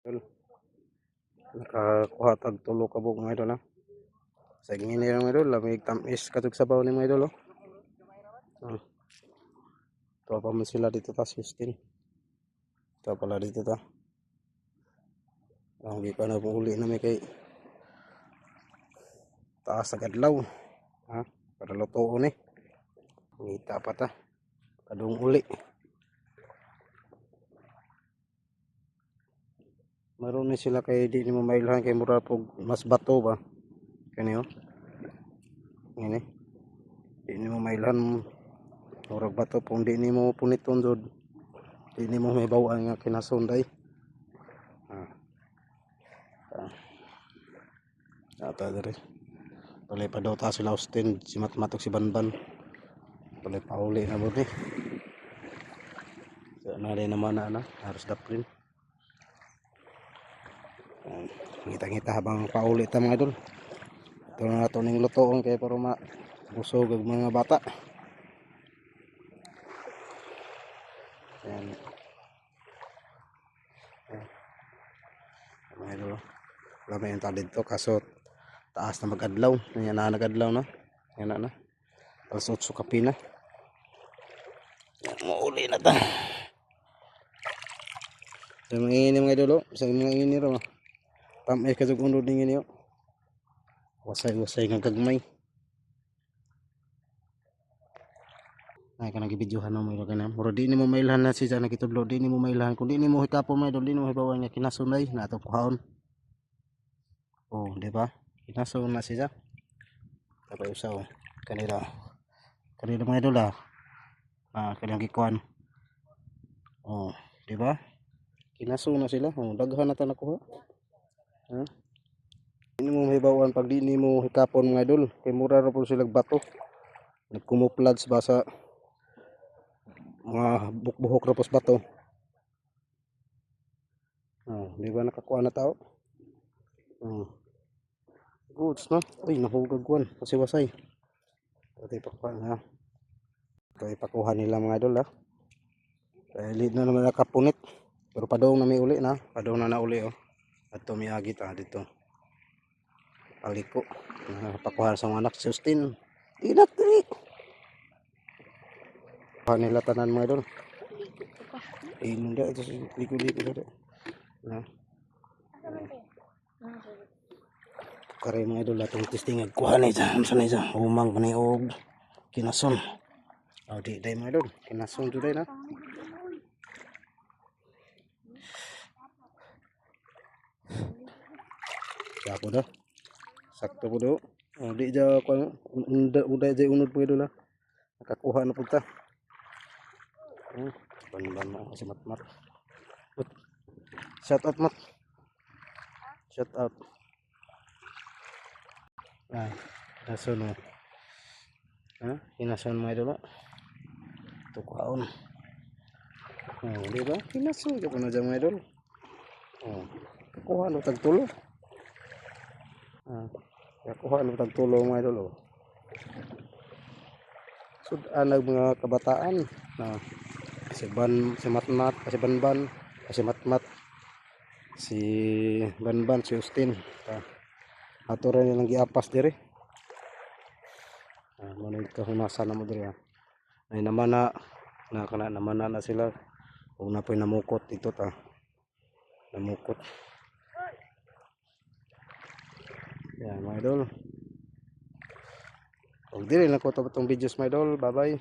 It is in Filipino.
Idol, nakakuha tag tulo ka buok mga idol ha. Sa ngini mga idol, lamig tamis katug sabaw ni mga idol oh. Ito pa man sila dito ta 16. Ito pala dito ta. Ang di pa na uli na may kay taas agad law. Ha? Para lutoon eh. Ngita pa ta. Kadung uli. Maroon ni sila kay di ni mo mailhan kay mura pog mas bato ba. Kani oh. Ngini. Di ni mo mailhan murag bato pong di ni mo puniton jud. Di ni mo may bawaan nga kinasunday. Ata dere. Tuloy pa daw ta sila Austin, si Matmatok si Banban. Tuloy pa uli na buti. So na rin naman na harus daplin. Ngita-ngita habang pauli ta mga idol. Ito na nato ning lutoon kay para busog ang mga bata. Ayan. Mga idol. Wala yung talid to kaso taas na mag-adlaw. Yan na nag-adlaw na. Yan na. Alas 8 kapi na. Mauli na ta. Sa mga ingini mga idol. Sa mga ingini ro. Tamay kasug unod ning ini. Wasay-wasay nga gagmay. Ay kanang gibidyohan mo iro kana. Muro di nimo mailhan na siya nakitudlo, di nimo mailhan kun di nimo hikapon may idol, di nimo hibawan nga kinasunay na ato kuhaon. Oh, di ba? Kinasun na siya. Tapos usaw kanila. Kanila mga idol ah. Kanang gikuan. Oh, di ba? Kinasun na sila. Oh, daghan na ta nakuha. Ha? Di nimo hibawan pag di nimo hikapon mga idol, kay mura ra pud sila bato. Nagkumuplods ba sa mga bukbuhok ra pos bato. Oh, di ba nakakuha na tao? Oh. Goods na. Uy, nahugag kuan kasi wasay. Ito ipakuha na. Ito ipakuha nila mga idol ha. Kaya lead na naman nakapunit. Pero padong na may uli na. Padong na nauli oh. At tumiyagi ta dito. Paliko. Pakuha sa mga anak si Justin. Inak diri. Pakuha nila tanan mga idol. Inunda ito sa liko-liko dito. Na. Kare mga idol atong testing kuha na isa. Unsa na isa? Umang panay og kinason. Oh, di day mga idol. Kinason jud na. Siya po na. Sakto po do. Oh, di ja ko uday jay unod po idol ha. Nakakuha na punta. Ban-ban mo si Matmat. Shout out Mat. Shout out. Kinason mo. Ha? Kinason mo idol. Ito kuhaon. Oh, di ba? Kinason ka pa na dyan mga idol. Oh, kukuha na tagtulo. Kukuha na tagtulo mga idol. Oh. Sudanag mga kabataan na si Matmat, si Banban, si Matmat, si Banban, si Justin. Ato rin nilang giapas diri. Manod kahunasan na mo diri ha. Ay naman na sila. Kung napoy namukot ito ta. Namukot. Yan mga idol. Kung dili lang ko itong videos mga idol. Bye bye.